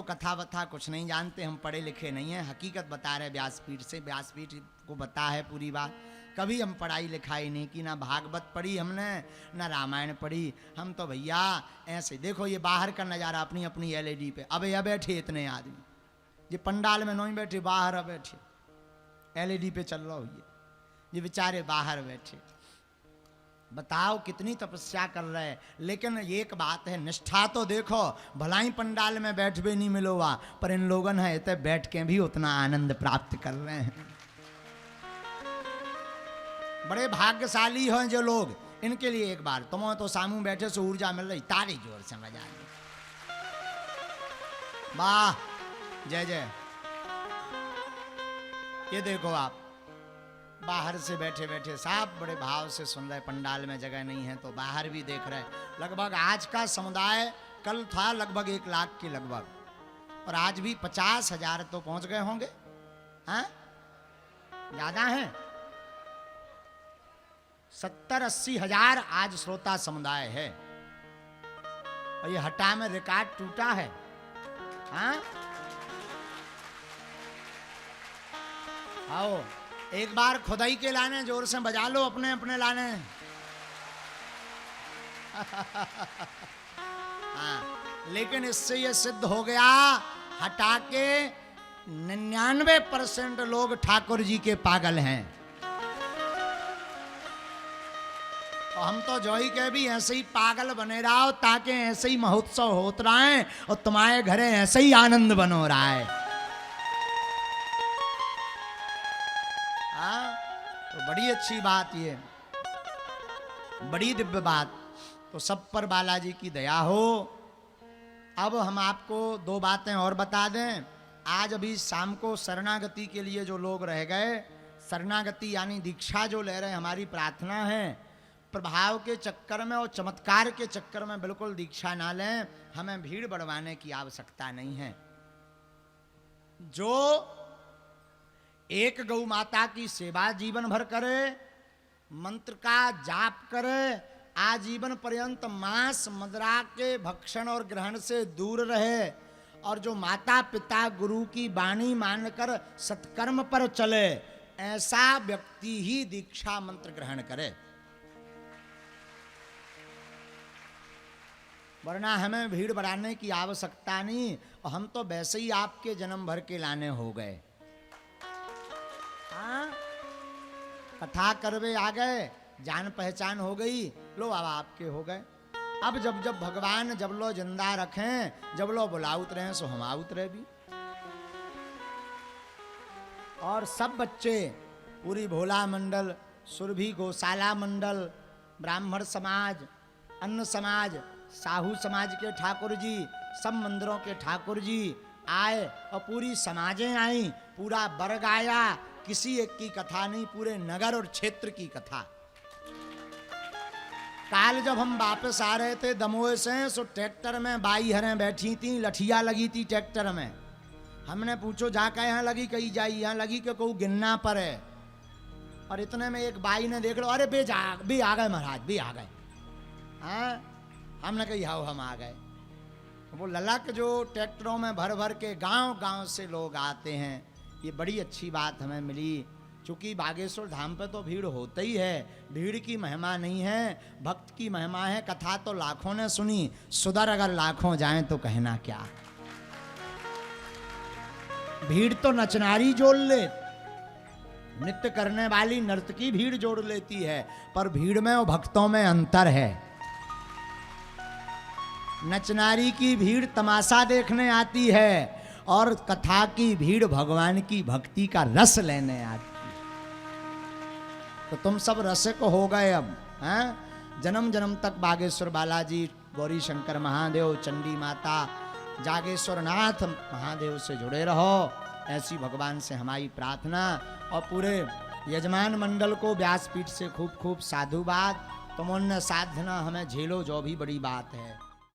तो कथा वथा कुछ नहीं जानते, हम पढ़े लिखे नहीं हैं, हकीकत बता रहे व्यासपीठ से। व्यासपीठ को बता है पूरी बात। कभी हम पढ़ाई लिखाई नहीं की, ना भागवत पढ़ी हमने, ना रामायण पढ़ी। हम तो भैया ऐसे देखो, ये बाहर का नज़ारा अपनी अपनी LED पे। अब यह बैठे इतने आदमी, ये पंडाल में नहीं बैठे, बाहर बैठे, LED पे चल रहा हो ये बेचारे बाहर बैठे। बताओ कितनी तपस्या कर रहे हैं। लेकिन एक बात है, निष्ठा तो देखो, भलाई पंडाल में बैठ भी नहीं मिलोगा, पर इन लोगों ने इतने बैठ के भी उतना आनंद प्राप्त कर रहे हैं। बड़े भाग्यशाली हैं जो लोग, इनके लिए एक बार तुम तो सामू बैठे से ऊर्जा मिल रही, ताली जोर से मजा आ। वाह, जय जय। ये देखो आप बाहर से बैठे बैठे साहब बड़े भाव से सुन रहे, पंडाल में जगह नहीं है तो बाहर भी देख रहे। लगभग आज का समुदाय कल था लगभग 1 लाख के लगभग, और आज भी 50,000 तो पहुंच गए होंगे। हाँ, ज्यादा हैं, 70-80 हजार आज श्रोता समुदाय है। और ये हटा में रिकॉर्ड टूटा है। हाँ, आओ एक बार खुदाई के लाने जोर से बजा लो, अपने अपने लाने। हाँ, लेकिन इससे ये सिद्ध हो गया, हटा के 99% लोग ठाकुर जी के पागल हैं। और हम तो जो ही के भी ऐसे ही पागल बने रहो, ताकि ऐसे ही महोत्सव होत रहा है और तुम्हारे घरे ऐसे ही आनंद बनो रहा है। हाँ, तो बड़ी अच्छी बात, ये बड़ी दिव्य बात। तो सब पर बालाजी की दया हो। अब हम आपको 2 बातें और बता दें। आज अभी शाम को शरणागति के लिए जो लोग रह गए, शरणागति यानी दीक्षा जो ले रहे हैं, हमारी प्रार्थना है प्रभाव के चक्कर में और चमत्कार के चक्कर में बिल्कुल दीक्षा ना लें। हमें भीड़ बढ़वाने की आवश्यकता नहीं है। जो एक गौ माता की सेवा जीवन भर करे, मंत्र का जाप करे, आजीवन पर्यंत मांस मदिरा के भक्षण और ग्रहण से दूर रहे, और जो माता पिता गुरु की वाणी मानकर सत्कर्म पर चले, ऐसा व्यक्ति ही दीक्षा मंत्र ग्रहण करे। वरना हमें भीड़ बढ़ाने की आवश्यकता नहीं, और हम तो वैसे ही आपके जन्म भर के लाने हो गए। हाँ, कथा करवे आ गए, जान पहचान हो गई, लो अब आपके हो गए। अब जब जब भगवान जब लो जिंदा रखें, जब लो बुलाउत रहे सो हम आउत रहे भी। और सब बच्चे, पूरी भोला मंडल, सुरभि गौशाला मंडल, ब्राह्मण समाज, अन्न समाज, साहू समाज के ठाकुर जी, सब मंदिरों के ठाकुर जी आए और पूरी समाजें आई, पूरा वर्ग आया। किसी एक की कथा नहीं, पूरे नगर और क्षेत्र की कथा। काल जब हम वापस आ रहे थे दमोह से, सो ट्रैक्टर में बाई हरें बैठी थी, लठिया लगी थी ट्रैक्टर में। हमने पूछो जाकर यहाँ लगी, कहीं जाई, यहाँ लगी कि कोई गिनना पर है। और इतने में एक बाई ने देख लो, अरे बे आ गए महाराज, बे आ गए। हाँ, हमने कही हाउ हम आ गए। वो ललक जो ट्रैक्टरों में भर भर के गांव गांव से लोग आते हैं, ये बड़ी अच्छी बात हमें मिली। चूँकि बागेश्वर धाम पे तो भीड़ होता ही है, भीड़ की महिमा नहीं है, भक्त की महिमा है। कथा तो लाखों ने सुनी, सुधर अगर लाखों जाएं तो कहना क्या। भीड़ तो नचनारी जोड़ ले, नृत्य करने वाली नर्तकी भीड़ जोड़ लेती है, पर भीड़ में और भक्तों में अंतर है। नचनारी की भीड़ तमाशा देखने आती है, और कथा की भीड़ भगवान की भक्ति का रस लेने आती है। तो तुम सब रसिक हो गए अब, हैं? जन्म जन्म तक बागेश्वर बालाजी, गौरी शंकर महादेव, चंडी माता, जागेश्वर नाथ महादेव से जुड़े रहो। ऐसी भगवान से हमारी प्रार्थना। और पूरे यजमान मंडल को व्यासपीठ से खूब खूब साधुवाद। तुमने साधना हमें झेलो, जो भी बड़ी बात है।